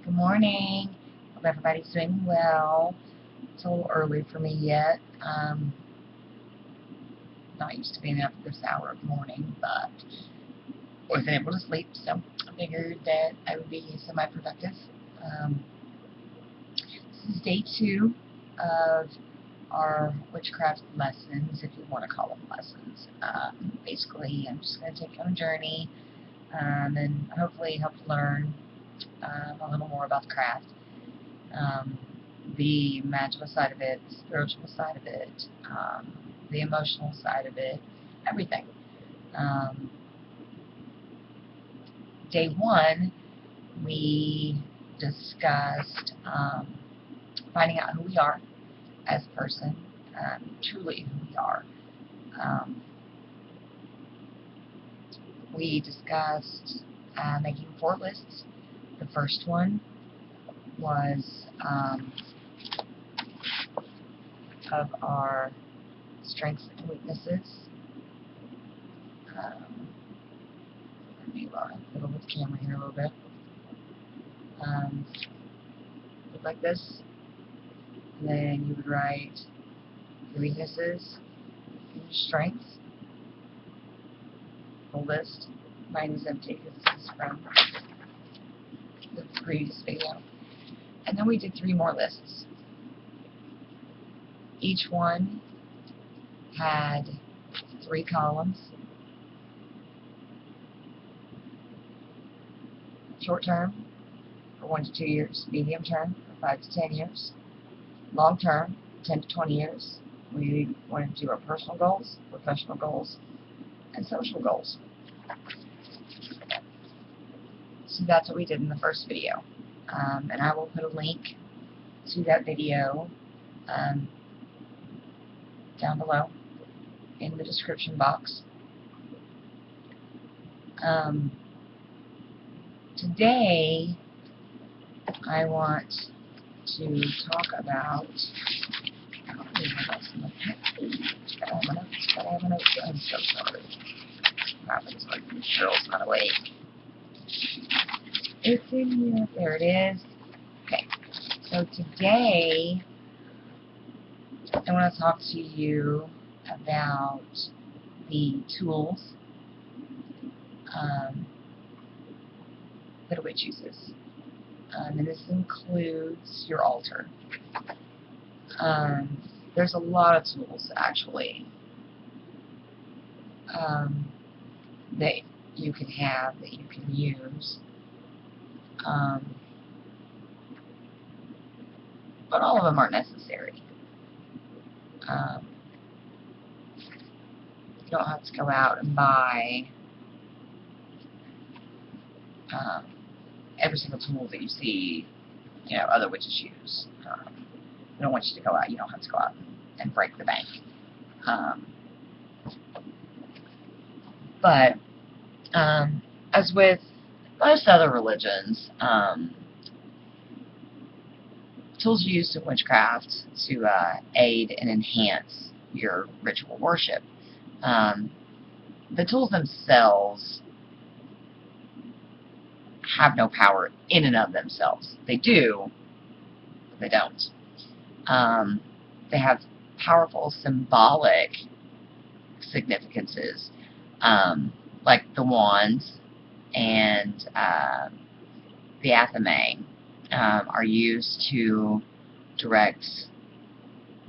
Good morning. Hope everybody's doing well. It's a little early for me yet. Not used to being up at this hour of the morning, but wasn't able to sleep, so I figured that I would be semi-productive. This is day 2 of our witchcraft lessons, if you want to call them lessons. Basically, I'm just going to take you on a journey and hopefully help you learn a little more about the craft. The magical side of it, the spiritual side of it, the emotional side of it, everything. Day 1, we discussed finding out who we are as a person, truly who we are. We discussed making 4 lists. The first one was of our strengths and weaknesses. Let me fiddle with the camera here a little bit. Look like this. And then you would write your weaknesses and your strengths. The list. Mine is empty because this is from the previous video. And then we did 3 more lists. Each one had 3 columns. Short term, for 1 to 2 years. Medium term, for 5 to 10 years. Long term, 10 to 20 years. We wanted to do our personal goals, professional goals, and social goals. So that's what we did in the first video. And I will put a link to that video down below in the description box. Today, I want to talk about. I have my notes. I'm so sorry. Happens when Cheryl's not awake. It's in here. There it is. Okay. So today, I want to talk to you about the tools that a witch uses. And this includes your altar. There's a lot of tools, actually, that you can have, that you can use. But all of them aren't necessary. You don't have to go out and buy every single tool that you see, other witches use. We don't want you to go out. You don't have to go out and break the bank. But as with most other religions, tools used in witchcraft to aid and enhance your ritual worship. The tools themselves have no power in and of themselves. They do, but they don't. They have powerful symbolic significances, like the wands and the athame are used to direct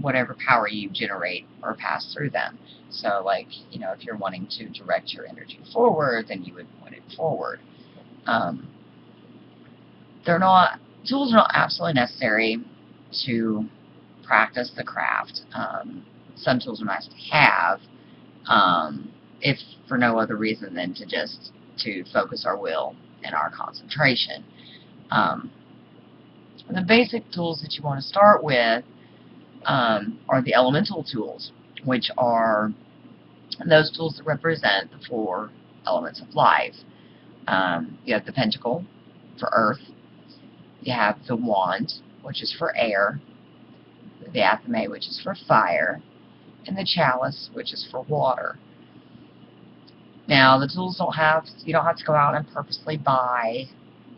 whatever power you generate or pass through them. So, like, if you're wanting to direct your energy forward, then you would point it forward. Tools are not absolutely necessary to practice the craft. Some tools are nice to have, if for no other reason than to focus our will and our concentration. The basic tools that you want to start with are the elemental tools, which are those tools that represent the 4 elements of life. You have the pentacle for earth. You have the wand, which is for air. The athame, which is for fire. And the chalice, which is for water. Now, the tools you don't have to go out and purposely buy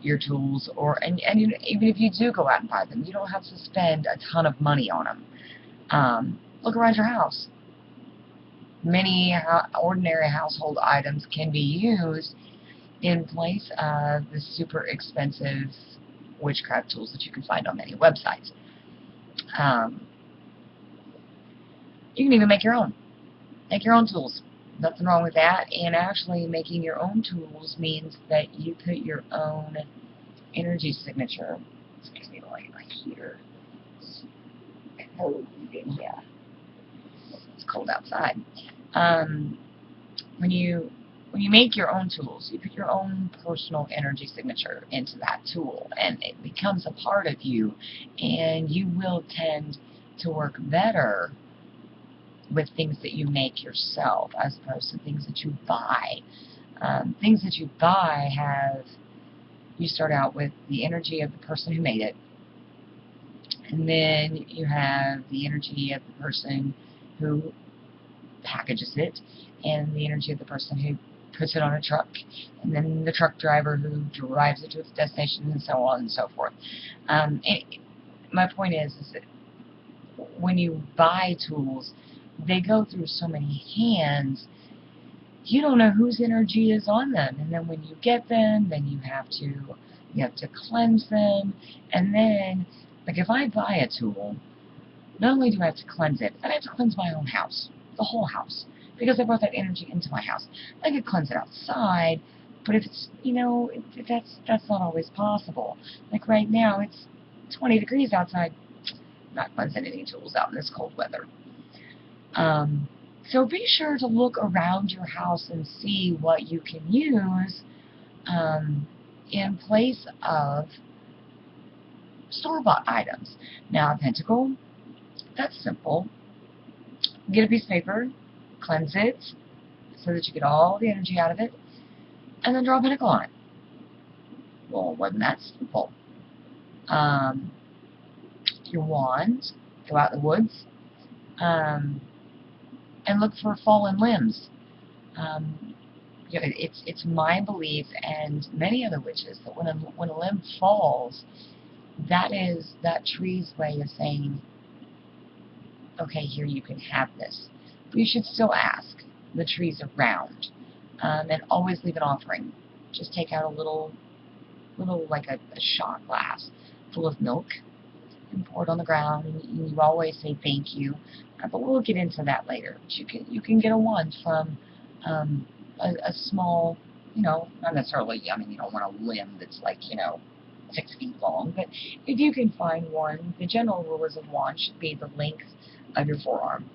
your tools, and even if you do go out and buy them, you don't have to spend a ton of money on them. Look around your house. Many ordinary household items can be used in place of the super expensive witchcraft tools that you can find on many websites. You can even make your own. Make your own tools. Nothing wrong with that. And actually, making your own tools means that you put your own energy signature. Excuse me, right here. Yeah. It's cold outside. When you make your own tools, you put your own personal energy signature into that tool, and it becomes a part of you, and you will tend to work better with things that you make yourself as opposed to things that you buy. Things that you buy you start out with the energy of the person who made it, and then you have the energy of the person who packages it, and the energy of the person who puts it on a truck, and then the truck driver who drives it to its destination, and so on and so forth. My point is that when you buy tools, they go through so many hands, you don't know whose energy is on them. And then when you get them, then you have to cleanse them. And then, like, if I buy a tool, not only do I have to cleanse it, then I have to cleanse my own house, the whole house, because I brought that energy into my house. I could cleanse it outside, but if it's, that's not always possible. Like right now, it's 20 degrees outside. I'm not cleansing any tools out in this cold weather. So be sure to look around your house and see what you can use in place of store-bought items. Now, a pentacle, that's simple. Get a piece of paper, cleanse it so that you get all the energy out of it, and then draw a pentacle on it. Well, wasn't that simple? Your wand, go out in the woods, and look for fallen limbs. It's my belief, and many other witches, that when a limb falls, that is that tree's way of saying, okay, here, you can have this. But you should still ask the trees around, and always leave an offering. Just take out a little like a shot glass full of milk and pour it on the ground, and you always say thank you. But we'll get into that later. But you can get a wand from a small, not necessarily, you don't want a limb that's like, 6 feet long, but if you can find one, the general rule is a wand should be the length of your forearm.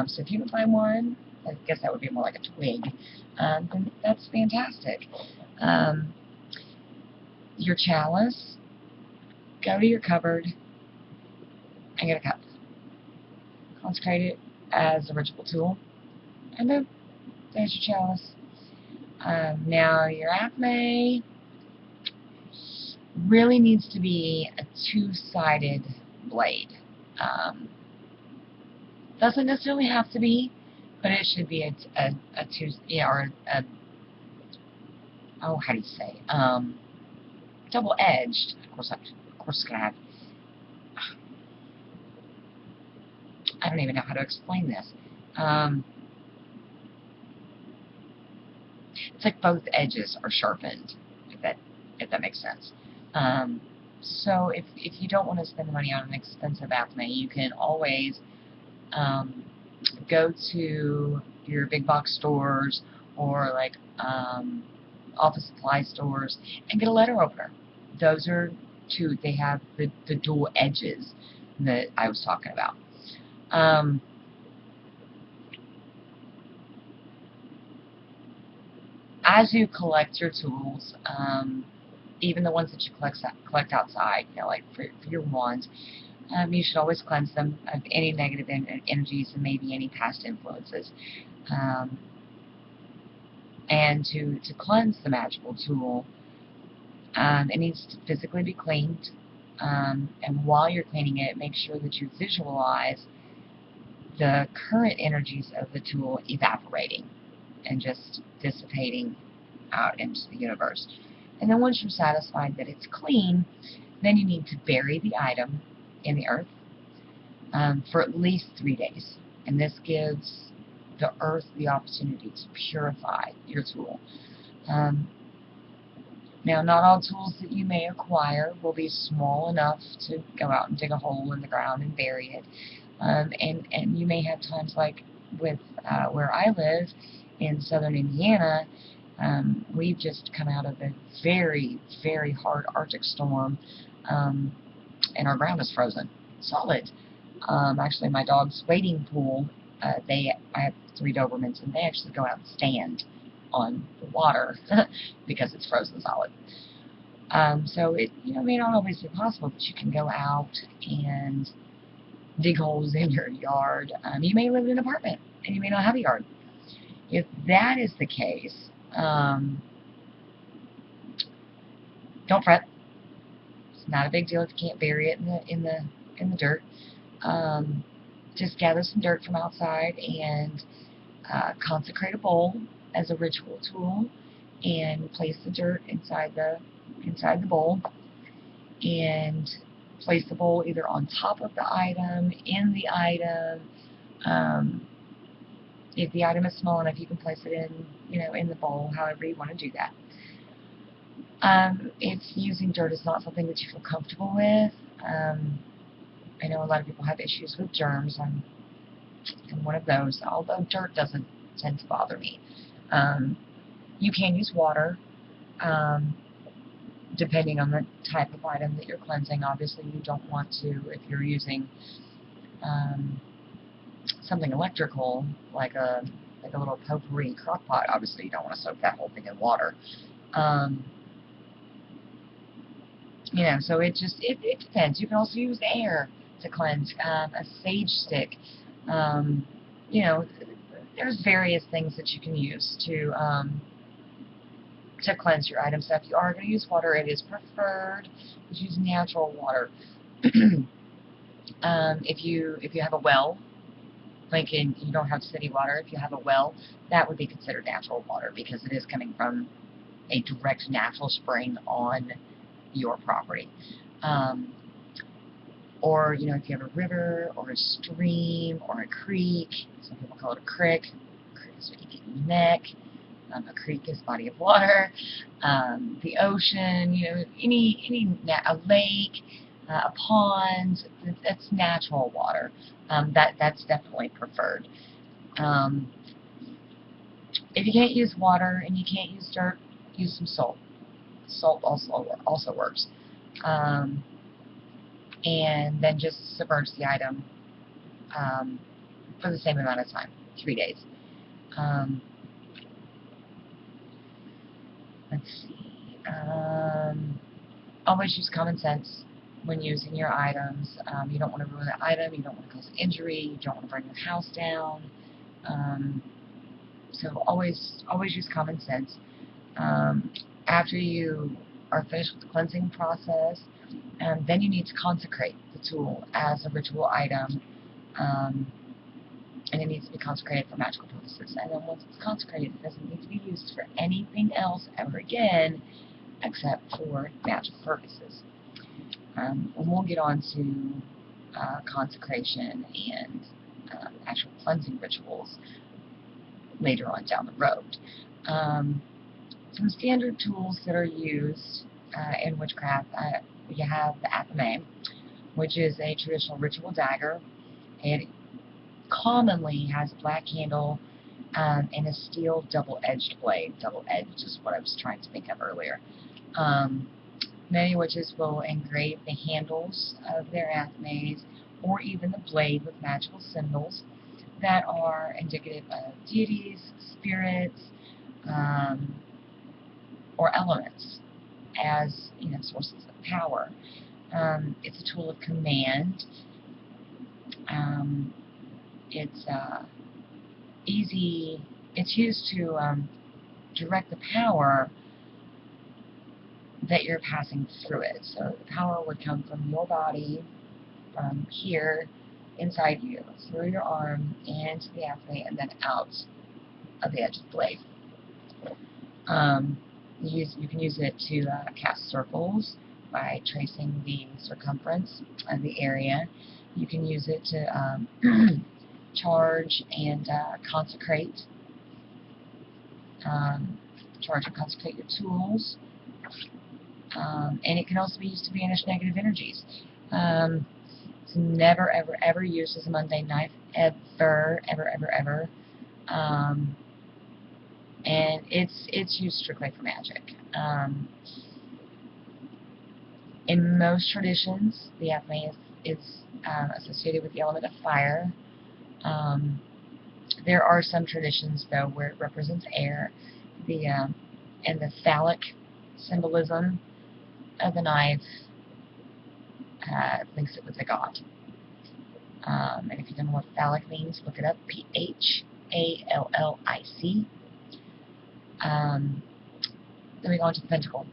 So if you can find one, I guess that would be more like a twig, then that's fantastic. Your chalice, go to your cupboard and get a cup. Consecrate it as a ritual tool, and then there's your chalice. Now your acme really needs to be a two-sided blade. Doesn't necessarily have to be, but it should be a how do you say, double-edged. Of course, it's gonna have. I don't even know how to explain this. It's like both edges are sharpened, if that makes sense. So if you don't want to spend the money on an expensive acme, you can always go to your big box stores or like office supply stores and get a letter opener. Those are two. They have the dual edges that I was talking about. As you collect your tools, even the ones that you collect outside, like for your wands, you should always cleanse them of any negative energies and maybe any past influences. And to cleanse the magical tool, it needs to physically be cleaned. And while you're cleaning it, make sure that you visualize the current energies of the tool evaporating and just dissipating out into the universe. And then once you're satisfied that it's clean, then you need to bury the item in the earth for at least 3 days. And this gives the earth the opportunity to purify your tool. Now, not all tools that you may acquire will be small enough to go out and dig a hole in the ground and bury it. And you may have times like with where I live in southern Indiana. We've just come out of a very, very hard Arctic storm, and our ground is frozen solid. Actually, my dog's wading pool, I have 3 Dobermans, and they actually go out and stand on the water because it's frozen solid. So it may not always be possible that you can go out and dig holes in your yard. You may live in an apartment and you may not have a yard. If that is the case, don't fret. It's not a big deal if you can't bury it in the dirt. Just gather some dirt from outside and consecrate a bowl as a ritual tool, and place the dirt inside the bowl, and place the bowl either on top of the item, in the item. If the item is small enough, you can place it in the bowl, however you want to do that. If using dirt is not something that you feel comfortable with, I know a lot of people have issues with germs. I'm one of those, although dirt doesn't tend to bother me. You can use water, depending on the type of item that you're cleansing. Obviously, you don't want to, if you're using something electrical, like a little potpourri crock pot, obviously you don't want to soak that whole thing in water. So it depends. You can also use air to cleanse, a sage stick. There's various things that you can use to cleanse your items. So if you are going to use water, it is preferred to use natural water. If you have a well, like you don't have city water, if you have a well, that would be considered natural water because it is coming from a direct natural spring on your property. Or, if you have a river or a stream or a creek, some people call it a creek. A creek is what you get in your neck. A creek is body of water. The ocean, a lake, a pond, that's natural water. That's definitely preferred. If you can't use water and you can't use dirt, use some salt. Salt also works. And then just submerge the item for the same amount of time, 3 days. Let's see. Always use common sense when using your items. You don't want to ruin the item. You don't want to cause injury. You don't want to burn your house down. So always use common sense. After you are finished with the cleansing process, then you need to consecrate the tool as a ritual item, and it needs to be consecrated for magical purposes. And then once it's consecrated, it doesn't need to be used for anything else ever again except for magical purposes. And we'll get on to consecration and actual cleansing rituals later on down the road. Some standard tools that are used in witchcraft, you have the athame, which is a traditional ritual dagger. It commonly has a black handle and a steel double-edged blade. Double-edged is what I was trying to think of earlier. Many witches will engrave the handles of their athames or even the blade with magical symbols that are indicative of deities, spirits, or elements as sources of power. It's a tool of command. It's easy. It's used to direct the power that you're passing through it. So the power would come from your body, from here, inside you, through your arm, into the athame, and then out of the edge of the blade. You can use it to cast circles by tracing the circumference of the area. You can use it to charge and consecrate. Charge and consecrate your tools. And it can also be used to banish negative energies. It's never, ever, ever used as a mundane knife. Ever, ever, ever, ever. And it's used strictly for magic. In most traditions, the alchemy is associated with the element of fire. There are some traditions, though, where it represents air. And the phallic symbolism of the knife links it with the god. And if you don't know what phallic means, look it up. Phallic. Then we go on to the pentacle.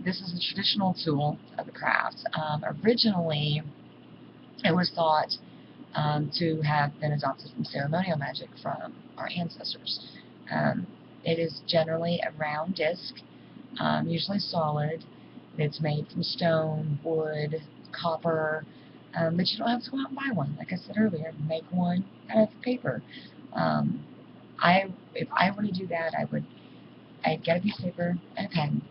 This is a traditional tool of the craft. Originally, it was thought to have been adopted from ceremonial magic from our ancestors. It is generally a round disc, usually solid. It's made from stone, wood, copper, but you don't have to go out and buy one. Like I said earlier, make one out of paper. If I were to do that, I'd get a piece of paper and a pen,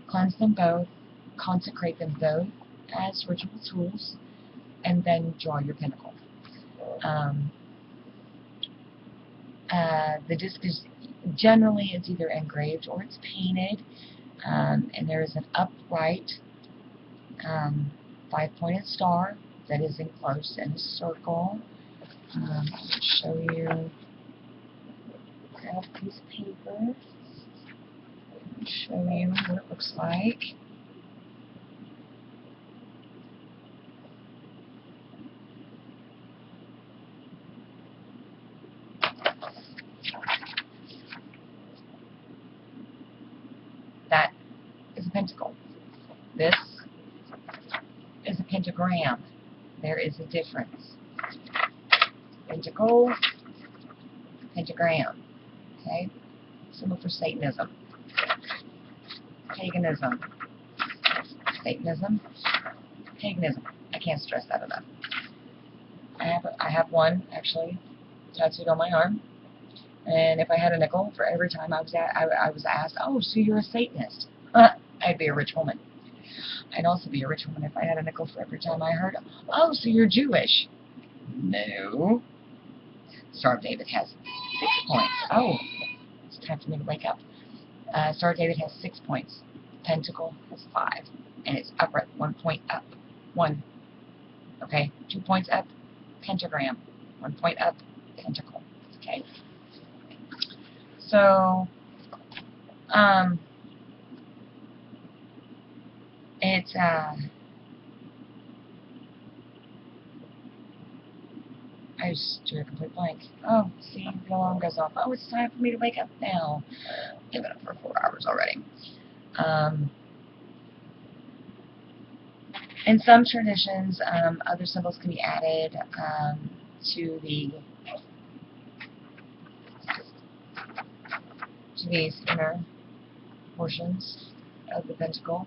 cleanse them both, consecrate them both as ritual tools, and then draw your pinnacle. The disc is generally it's either engraved or it's painted, and there is an upright 5-pointed star that is enclosed in a circle. I'll show you. Grab a piece of paper. Show you what it looks like. That is a pentacle. This is a pentagram. There is a difference. Pentacle, pentagram. Okay? Symbol for Satanism. Paganism. Satanism. Paganism. I can't stress that enough. I have one, actually, tattooed on my arm. And if I had a nickel for every time I was asked, oh, so you're a Satanist. I'd be a rich woman. I'd also be a rich woman if I had a nickel for every time I heard, oh, so you're Jewish. No. Star of David has 6 points. Oh, it's time for me to wake up. Star of David has 6 points. Pentacle has 5. And it's upright. 1 point up. 1. Okay? 2 points up. Pentagram. 1 point up. Pentacle. Okay? So, it's, I just drew a complete blank. Oh, see, the alarm goes off. Oh, it's time for me to wake up now. I've been up for 4 hours already. In some traditions, other symbols can be added to these inner portions of the pentacle,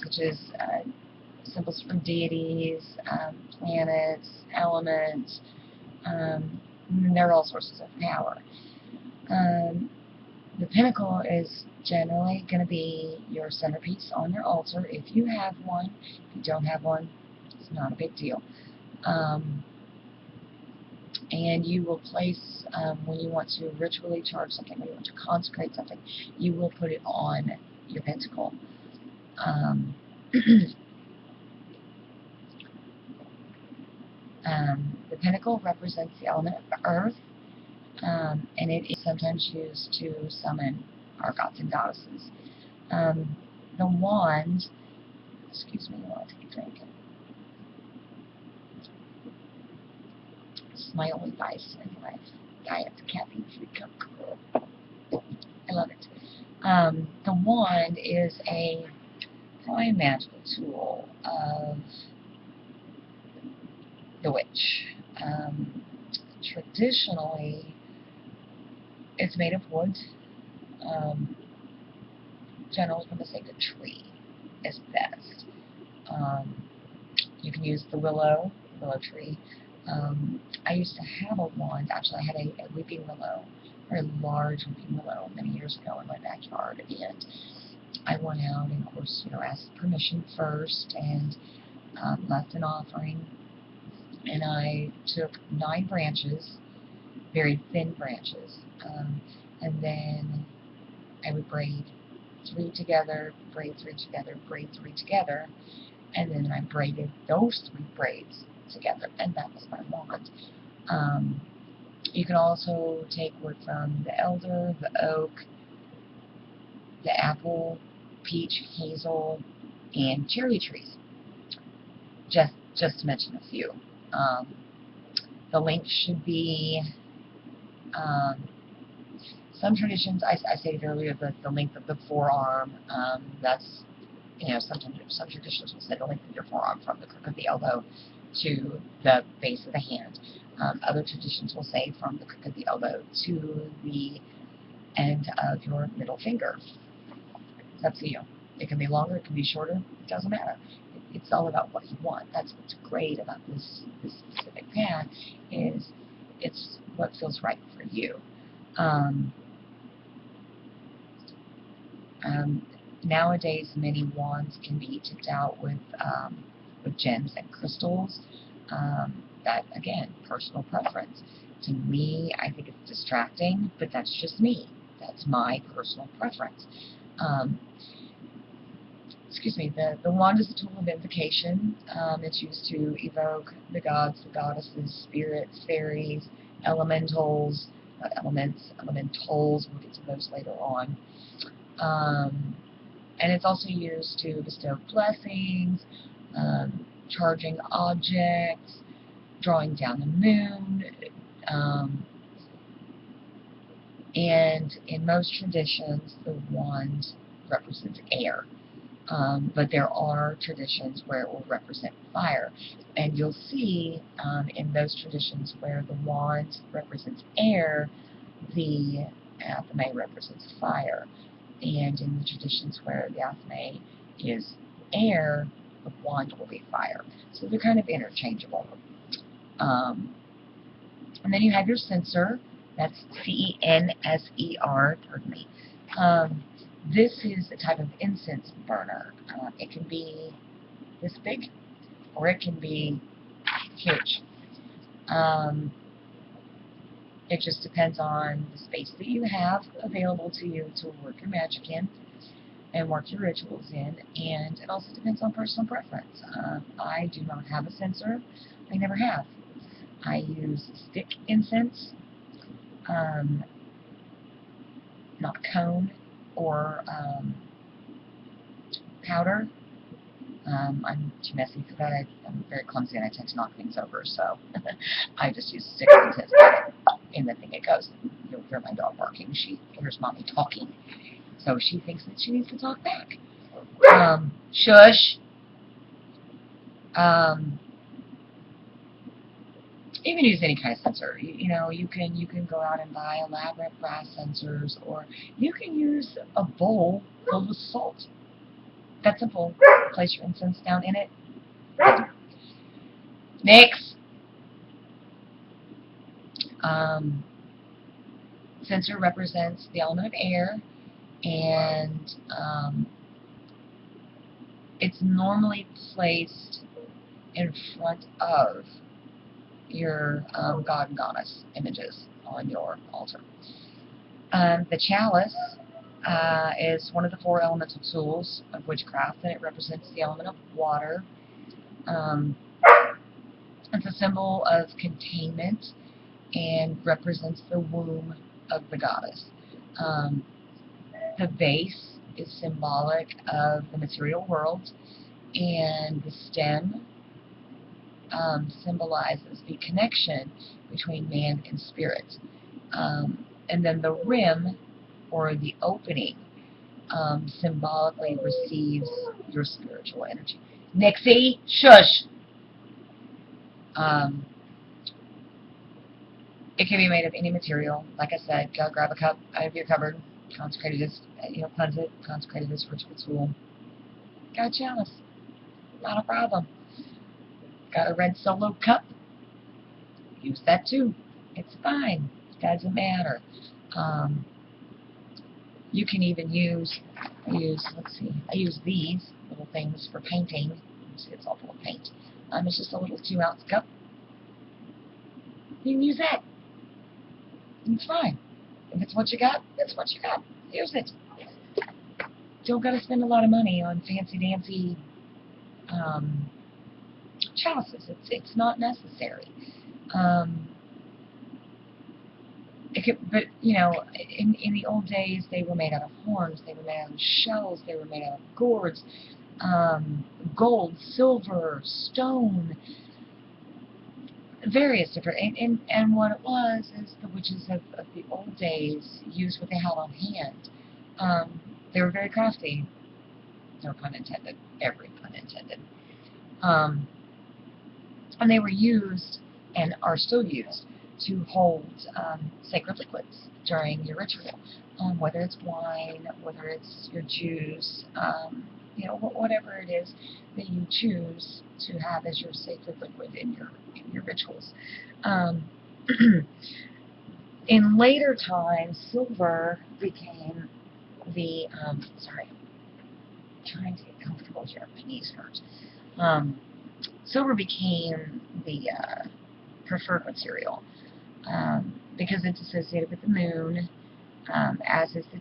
which is symbols for deities, planets, elements. There are all sources of power. The pinnacle is generally going to be your centerpiece on your altar if you have one. If you don't have one, it's not a big deal. And you will place, when you want to ritually charge something, when you want to consecrate something, you will put it on your pentacle. The pinnacle represents the element of earth, and it is sometimes used to summon our gods and goddesses. The wand, excuse me, I'll take a drink. It's my only vice in life. Diet caffeine-free Coke. I love it. The wand is a prime magical tool of the witch. Traditionally, it's made of wood, Generally, I'm going to say the tree is best. You can use the willow tree. I used to have a wand. Actually, I had a weeping willow, a very large weeping willow, many years ago in my backyard. And I went out and, of course, asked permission first and left an offering. And I took 9 branches, very thin branches, and then I would braid 3 together, braid 3 together, braid 3 together, and then I braided those 3 braids together, and that was my wand. You can also take wood from the elder, the oak, the apple, peach, hazel, and cherry trees, just to mention a few. The length should be, some traditions, I stated earlier that the length of the forearm, that's, some traditions will say the length of your forearm from the crook of the elbow to the base of the hand. Other traditions will say from the crook of the elbow to the end of your middle finger. It's up to you. It can be longer, it can be shorter, it doesn't matter. It's all about what you want. That's what's great about this specific path, is it's what feels right for you. Nowadays, many wands can be tipped out with gems and crystals. That, again, personal preference. To me, I think it's distracting, but that's just me. That's my personal preference. Excuse me, the wand is a tool of invocation. It's used to evoke the gods, the goddesses, spirits, fairies, elementals, not elements, elementals. We'll get to those later on. And it's also used to bestow blessings, charging objects, drawing down the moon, and in most traditions, the wand represents air. But there are traditions where it will represent fire. And you'll see in those traditions where the wand represents air, the athame represents fire. And in the traditions where the athame is air, the wand will be fire. So they're kind of interchangeable. And then you have your censer. That's C-E-N-S-E-R, pardon me. This is a type of incense burner. It can be this big, or it can be huge. It just depends on the space that you have available to you to work your magic in and work your rituals in, and it also depends on personal preference. I do not have a censer. I never have. I use stick incense, not cone or powder. I'm too messy for that. I'm very clumsy and I tend to knock things over, so I just use stick incense. In the thing it goes. You'll hear my dog barking. She hears Mommy talking, so she thinks that she needs to talk back. Shush. You can use any kind of censer. You can go out and buy elaborate brass censers, or you can use a bowl filled with salt. That's simple. Place your incense down in it. Next. Censer represents the element of air, and it's normally placed in front of your god and goddess images on your altar. The chalice is one of the 4 elemental tools of witchcraft, and it represents the element of water. It's a symbol of containment and represents the womb of the goddess. The base is symbolic of the material world, and the stem symbolizes the connection between man and spirit. And then the rim, or the opening, symbolically receives your spiritual energy. Nixie, shush! It can be made of any material. Like I said, go grab a cup out of your cupboard. Consecrated as, cleanse it, consecrated as ritual tool. Got a chalice, not a problem. Got a red solo cup, use that too. It's fine, doesn't matter. You can even use, I use these little things for painting. See, it's all full of paint. It's just a little 2-ounce cup. You can use that. It's fine. If it's what you got, it's what you got. Use it. Don't gotta spend a lot of money on fancy-dancy chalices. It's not necessary. But in the old days, they were made out of horns, they were made out of shells, they were made out of gourds, gold, silver, stone, various different. And what it was is the witches of the old days used what they had on hand. They were very crafty. No pun intended. Every pun intended. And they were used, and are still used, to hold sacred liquids during your ritual. Whether it's wine, whether it's your juice, whatever it is that you choose to have as your sacred liquid in your rituals. In later times, silver became the trying to get comfortable here. My knees hurt. Silver became the preferred material because it's associated with the moon, as is the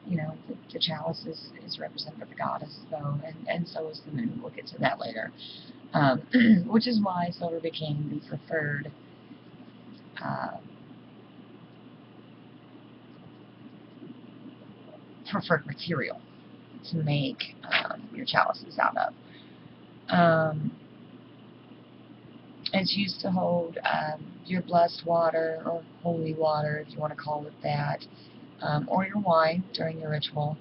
chalice is represented by the goddess, though, and so is the moon. We'll get to that later. Which is why silver became the preferred material to make your chalices out of. It's used to hold your blessed water, or holy water, if you want to call it that, or your wine during your ritual.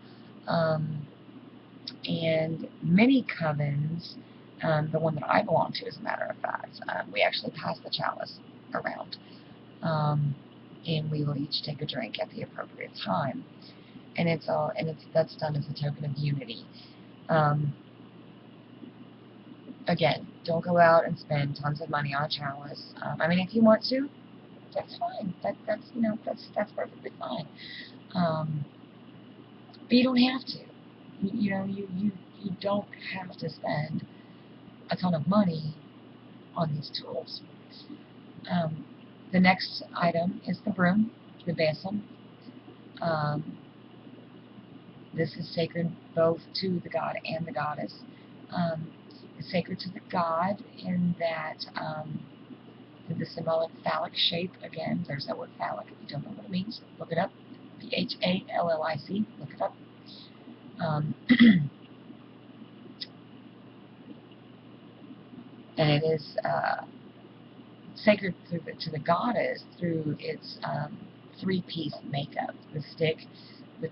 And many covens, the one that I belong to, as a matter of fact, we actually pass the chalice around, and we will each take a drink at the appropriate time. And that's done as a token of unity. Again, don't go out and spend tons of money on a chalice. If you want to, that's fine. That's perfectly fine. But you don't have to. You don't have to spend a ton of money on these tools. The next item is the broom, the basin. This is sacred both to the god and the goddess. It's sacred to the god in that the symbolic phallic shape. Again, there's that word phallic. If you don't know what it means, look it up. P-H-A-L-L-I-C. Look it up. And it is sacred to the goddess through its 3-piece makeup: the stick, the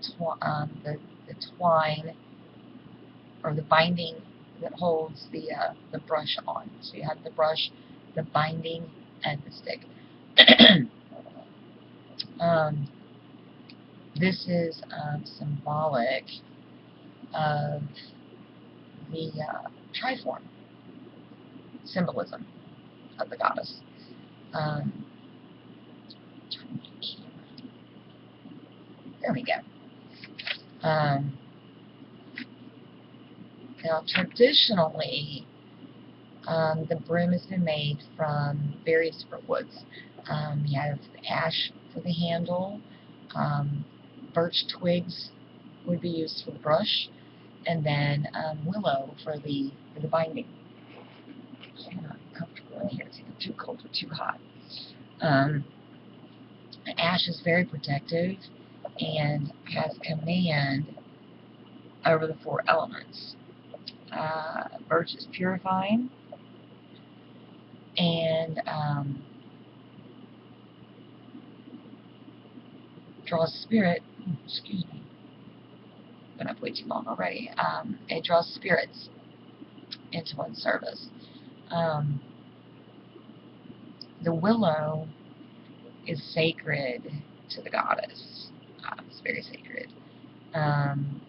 twine, or the binding that holds the brush on. So you have the brush, the binding, and the stick. This is symbolic of the triform symbolism of the goddess. There we go. Now, traditionally, the broom has been made from various different woods. You have ash for the handle, birch twigs would be used for the brush, and then willow for the binding. I'm not comfortable in here. It's either too cold or too hot. Ash is very protective and has command over the 4 elements. Birch is purifying, and draws spirit. Excuse me, been up way too long already. It draws spirits into one's service. The willow is sacred to the goddess. It's very sacred. Um,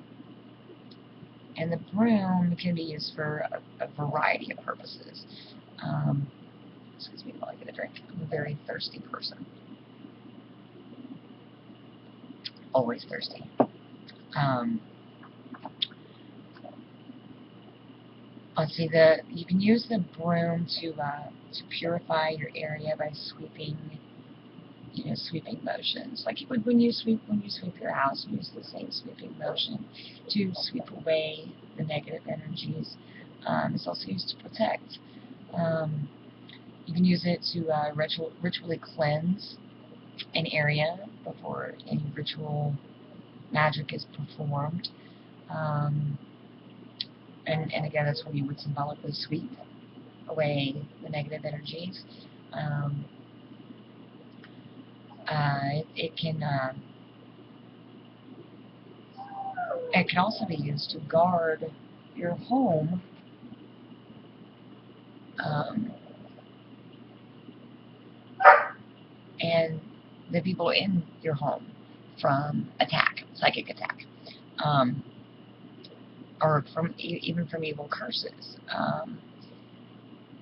and the broom can be used for a variety of purposes. Excuse me while I get a drink. I'm a very thirsty person. Always thirsty. Let's see, you can use the broom to purify your area by sweeping, sweeping motions. Like when you sweep your house, you use the same sweeping motion to sweep away the negative energies. It's also used to protect. You can use it to ritually cleanse an area before any ritual magic is performed. And again, that's when you would symbolically sweep away the negative energies. It can also be used to guard your home and the people in your home from attack, psychic attack, or even from evil curses.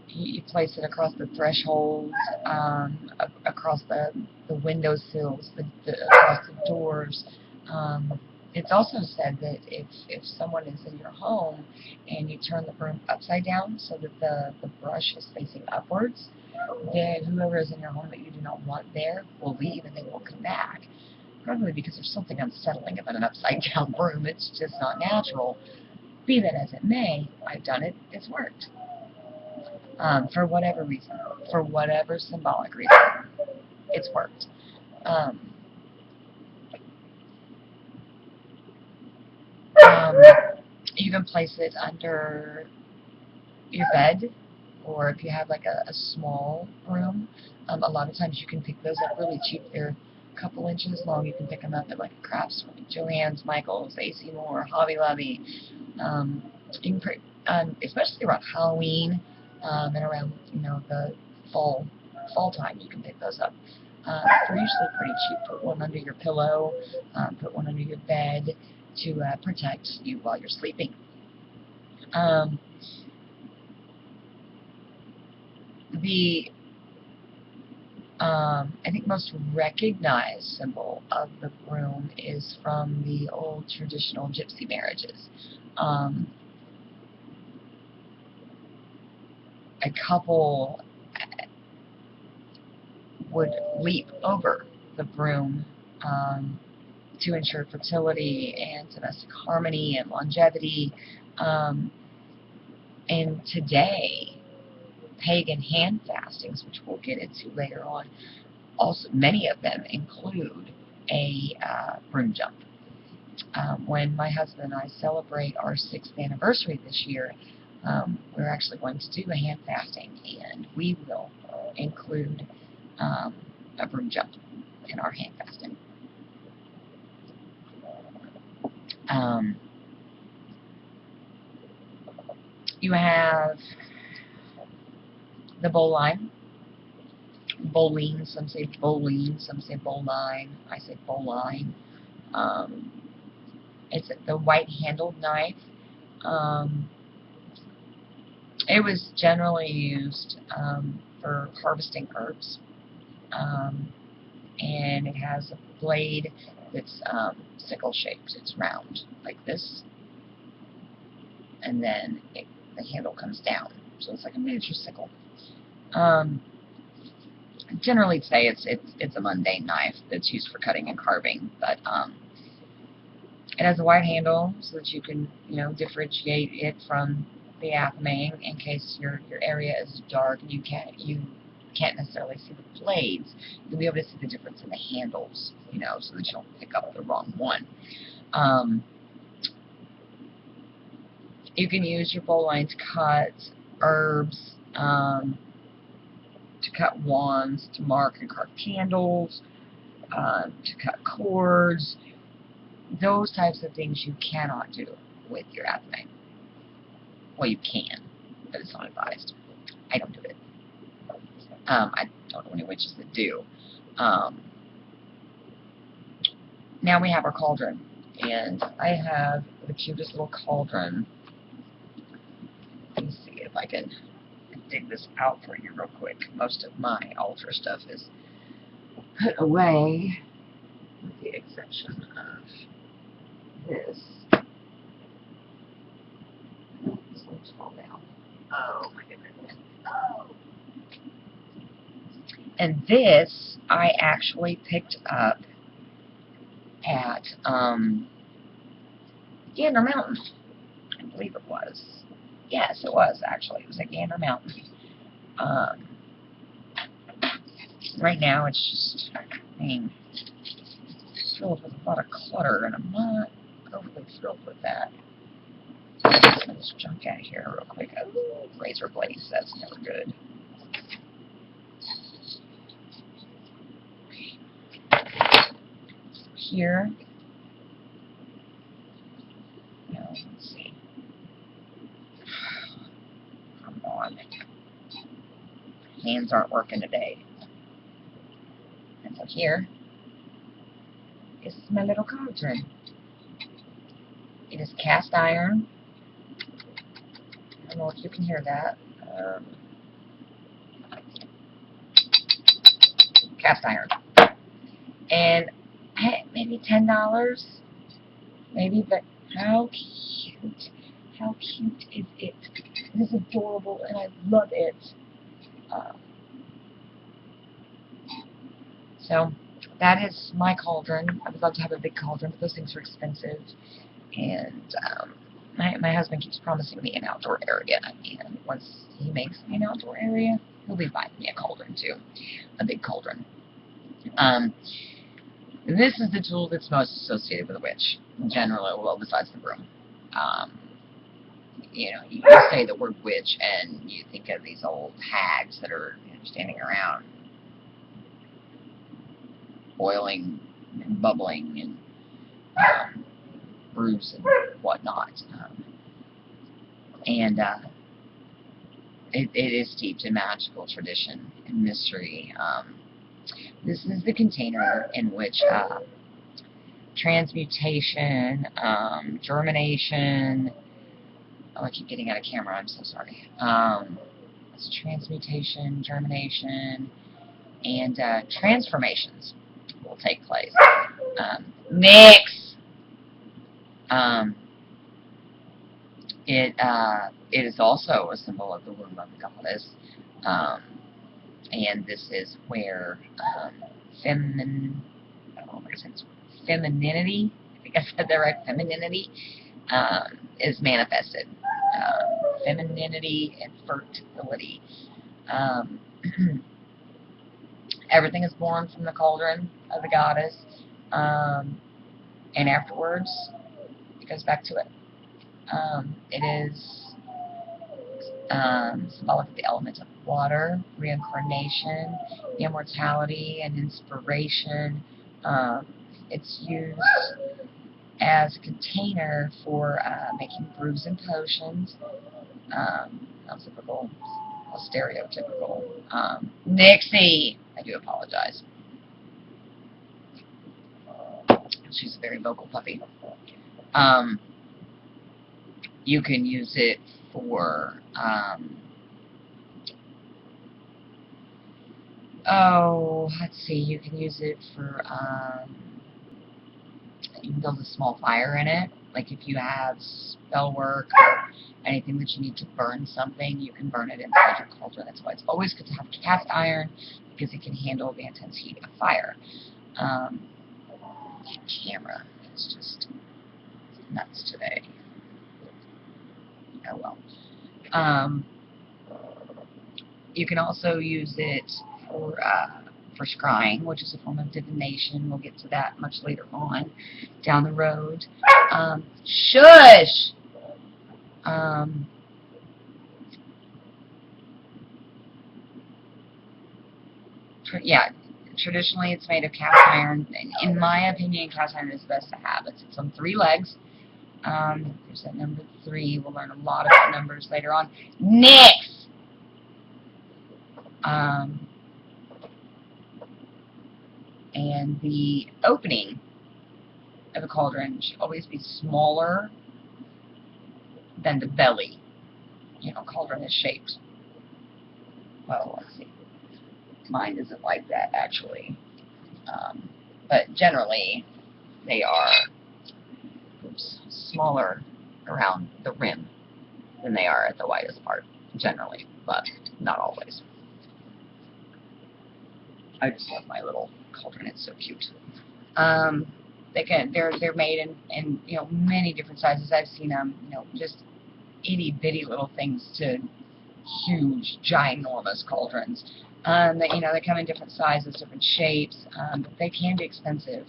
You place it across the thresholds, across the windowsills, across the doors. It's also said that if someone is in your home and you turn the broom upside down so that the brush is facing upwards, then whoever is in your home that you do not want there will leave and they won't come back. Probably because there's something unsettling about an upside down broom. It's just not natural. Be that as it may, I've done it. It's worked. For whatever reason, for whatever symbolic reason, it's worked. You can place it under your bed, or if you have like a small room, a lot of times you can pick those up really cheap. They're a couple inches long. You can pick them up at like a crafts store, like Joann's, Michael's, AC Moore, Hobby Lobby. You can especially around Halloween and around the fall time, you can pick those up. They're usually pretty cheap. Put one under your pillow, put one under your bed to protect you while you're sleeping. I think most recognized symbol of the broom is from the old traditional gypsy marriages. A couple would leap over the broom to ensure fertility and domestic harmony and longevity. And today, pagan hand fastings, which we'll get into later on, also many of them include a broom jump. When my husband and I celebrate our 6th anniversary this year, we're actually going to do a hand fasting, and we will include a broom jump in our hand fasting. You have the bowline. Bowline, some say bowline, some say bowline. I say bowline. It's the white-handled knife. It was generally used for harvesting herbs, and it has a blade that's sickle-shaped. It's round, like this, and then the handle comes down, so it's like a miniature sickle. Generally say it's a mundane knife that's used for cutting and carving, but it has a wide handle so that you can differentiate it from the athame in case your area is dark and you can't necessarily see the blades. You'll be able to see the difference in the handles, so that you don't pick up the wrong one. You can use your bowline to cut herbs, to cut wands, to mark and carve candles, to cut cords. Those types of things you cannot do with your athame. Well, you can, but it's not advised. I don't do it. I don't know any witches that do. Now we have our cauldron. And I have the cutest little cauldron. Let me see if I can dig this out for you real quick. Most of my altar stuff is put away, with the exception of this. This one's fall down. Oh my goodness. Oh. And this I actually picked up at Gander Mountain. I believe it was. Yes, it was actually. It was at Gander Mountain. Right now it's just, I mean, filled with a lot of clutter, and I'm not overly thrilled with that. Let's jump out of here real quick. Oh, razor blades, that's never good. Here, now let's see. Come on. Hands aren't working today. And so here is my little cauldron. It is cast iron. I don't know if you can hear that. Cast iron. And maybe $10, maybe, but how cute. How cute is it? It is adorable, and I love it. So that is my cauldron. I would love to have a big cauldron, but those things are expensive. And my husband keeps promising me an outdoor area. And once he makes me an outdoor area, he'll be buying me a cauldron too. A big cauldron. This is the tool that's most associated with a witch, generally, well, besides the broom. You know, you say the word witch, and you think of these old hags that are, you know, standing around boiling and bubbling and brews and whatnot. It is steeped in magical tradition and mystery. This is the container in which transmutation, germination. Oh, I keep getting out of camera. I'm so sorry. It's transmutation, germination, and transformations will take place. Mix. It is also a symbol of the womb of the goddess. And this is where femininity, I think I said that right, femininity, is manifested. Femininity and fertility. Everything is born from the cauldron of the goddess, and afterwards it goes back to it. It is symbolic of the element of water, reincarnation, immortality, and inspiration. It's used as a container for making brews and potions. Not typical, stereotypical. Nixie! I do apologize. She's a very vocal puppy. You can use it for, let's see, you can use it for, you can build a small fire in it. Like if you have spell work or anything that you need to burn something, you can burn it inside your cauldron. That's why it's always good to have cast iron, because it can handle the intense heat of fire. That camera is just nuts today. Oh well. You can also use it for scrying, which is a form of divination. We'll get to that much later on down the road. Shush! Yeah, traditionally it's made of cast iron. In my opinion, cast iron is best to have. It sits on 3 legs. There's that number 3. We'll learn a lot about numbers later on. Next! And the opening of a cauldron should always be smaller than the belly. You know, cauldron is shaped. Well, let's see. Mine isn't like that, actually. But generally, they are smaller around the rim than they are at the widest part, generally, but not always. I just love my little cauldron. It's so cute. They're made in you know, many different sizes. I've seen them, you know, just itty bitty little things to huge, ginormous cauldrons. You know, they come in different sizes, different shapes, but they can be expensive,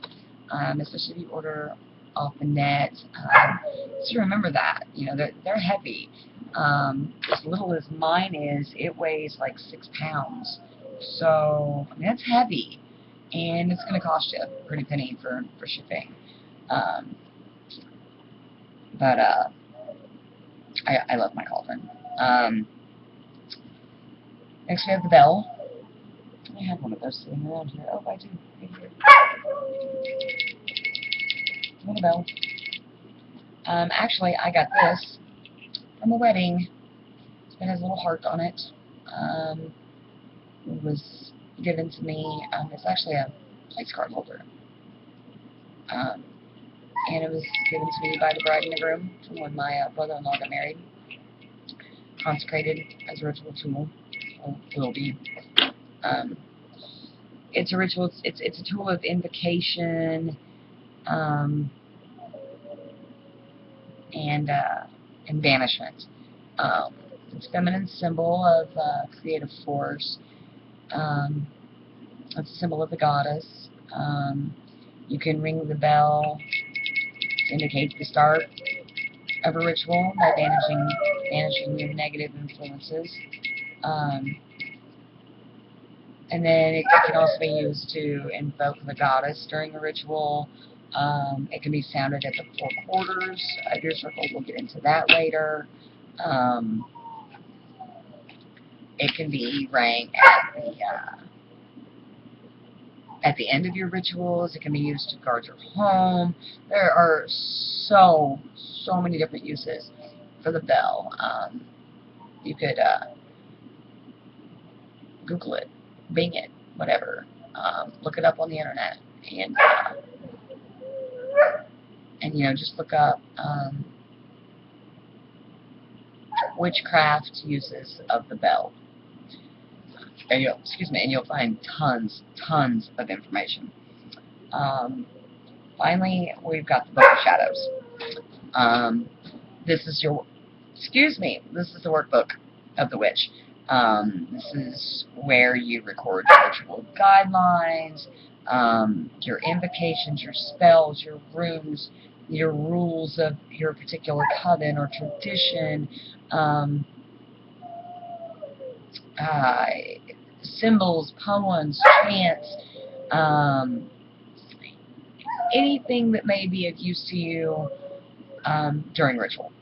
especially if you order off the net. So remember that, you know, they're heavy. As little as mine is, it weighs like 6 pounds. So, I mean, that's heavy, and it's going to cost you a pretty penny for shipping. But I love my cauldron. Next we have the bell. I have one of those sitting around here. Oh, I do. Right here. Little bell. Actually, I got this from a wedding. It has a little heart on it. It was given to me. It's actually a place card holder. And it was given to me by the bride and the groom from when my brother-in-law got married. Consecrated as a ritual tool. Or will be. It's a ritual. It's a tool of invocation, and banishment. It's a feminine symbol of creative force. It's a symbol of the goddess. You can ring the bell to indicate the start of a ritual by banishing your negative influences. And then it can also be used to invoke the goddess during a ritual. It can be sounded at the 4 quarters of your circle. We'll get into that later. It can be rang at the end of your rituals. It can be used to guard your home. There are so many different uses for the bell. You could Google it, Bing it, whatever. Look it up on the internet, and you know, just look up witchcraft uses of the bell. And you'll find tons of information. Finally, we've got the Book of Shadows. This is the workbook of the witch. This is where you record your ritual guidelines, your invocations, your spells, your runes, your rules of your particular coven or tradition, symbols, poems, chants, anything that may be of use to you during ritual.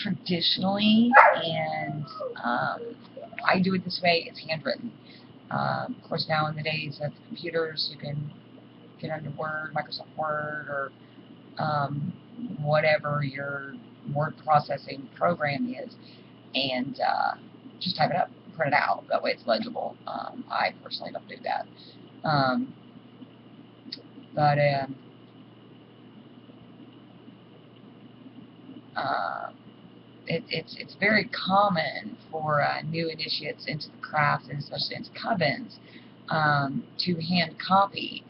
Traditionally, and I do it this way, it's handwritten. Of course, now in the days of computers, you can get under Word, Microsoft Word, or whatever your word processing program is, and just type it up, print it out. That way it's legible. I personally don't do that. It's very common for new initiates into the craft, and especially into covens, to hand copy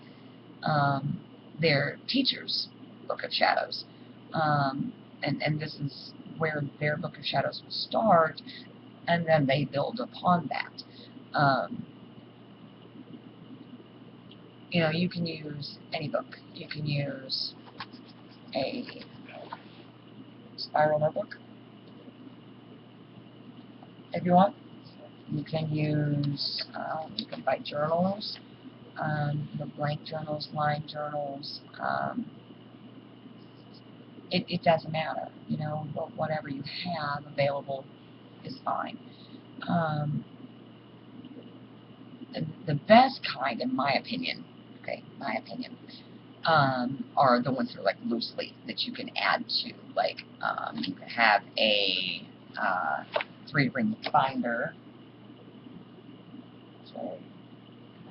their teacher's Book of Shadows. And this is where their Book of Shadows will start, and then they build upon that. You know, you can use any book. You can use a spiral notebook if you want. You can use, you can buy journals, blank journals, line journals. It doesn't matter, you know, whatever you have available is fine. The best kind, in my opinion, okay, my opinion, are the ones that are like loose leaf that you can add to. Like, you can have a 3-ring binder. So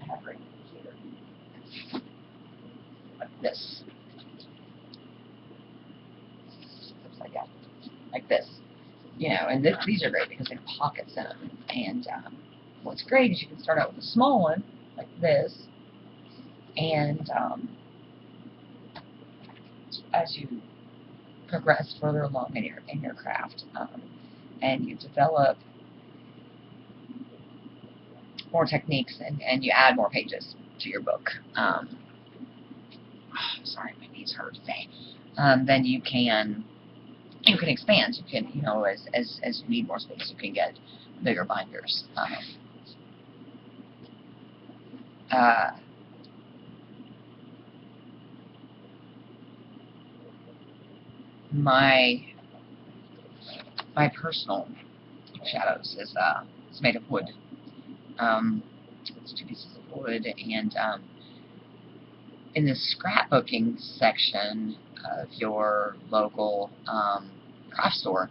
I have right here, like this. Upside down, like this. You know, and these are great because they have pockets in them. And what's great is you can start out with a small one, like this, and as you progress further along in your craft, and you develop more techniques and you add more pages to your book. Sorry, my knees hurt today. Then you can expand. You can, you know, as you need more space, you can get bigger binders. My personal shadows is made of wood. It's 2 pieces of wood, and in the scrapbooking section of your local craft store,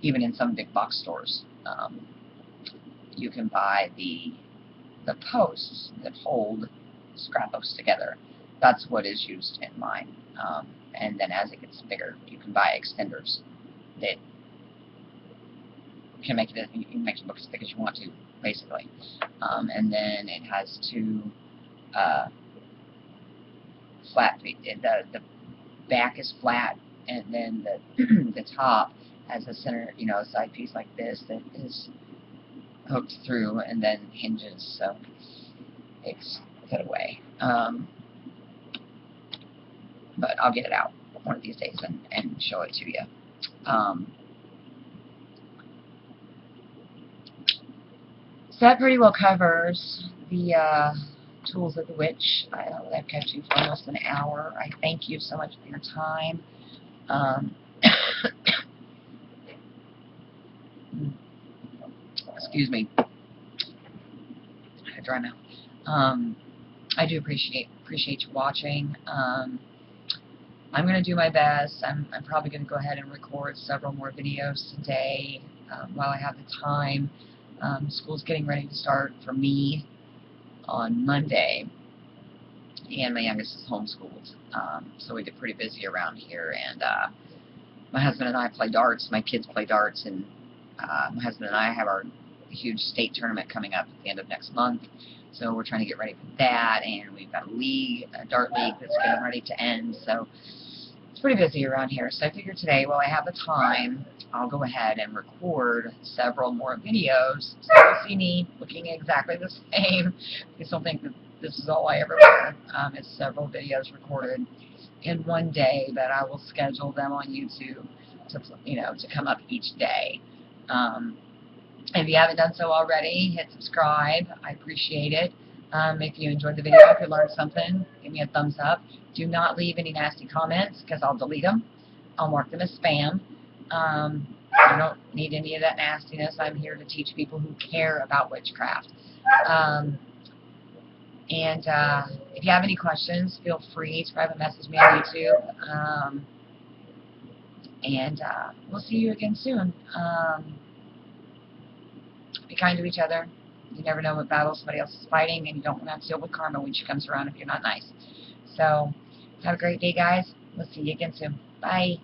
even in some big box stores, you can buy the posts that hold scrapbooks together. That's what is used in mine. And then as it gets bigger, you can buy extenders that can make it. You can make your book as big as you want to, basically. And then it has 2 flat. The back is flat, and then the top has a center, you know, a side piece like this that is hooked through and then hinges, so it's put away. But I'll get it out one of these days and show it to you. So that pretty well covers the tools of the witch. I know I've kept you for almost an hour. I thank you so much for your time. Excuse me. I had a dry mouth. I do appreciate you watching. I'm going to do my best. I'm probably going to go ahead and record several more videos today while I have the time. School's getting ready to start for me on Monday, and my youngest is homeschooled, so we get pretty busy around here. And my husband and I play darts. My kids play darts, and my husband and I have our huge state tournament coming up at the end of next month. So we're trying to get ready for that, and we've got a dart league that's getting ready to end. So it's pretty busy around here. So I figured today, while I have the time, I'll go ahead and record several more videos. So you'll see me looking exactly the same. Please don't think that this is all I ever wear. It's several videos recorded in one day, but I will schedule them on YouTube to come up each day. If you haven't done so already, hit subscribe. I appreciate it. If you enjoyed the video, if you learned something, give me a thumbs up. Do not leave any nasty comments, because I'll delete them. I'll mark them as spam. I don't need any of that nastiness. I'm here to teach people who care about witchcraft. And if you have any questions, feel free to private message me on YouTube. And we'll see you again soon. Be kind to each other. You never know what battle somebody else is fighting, and you don't want to deal with karma when she comes around if you're not nice. So, have a great day, guys. We'll see you again soon. Bye.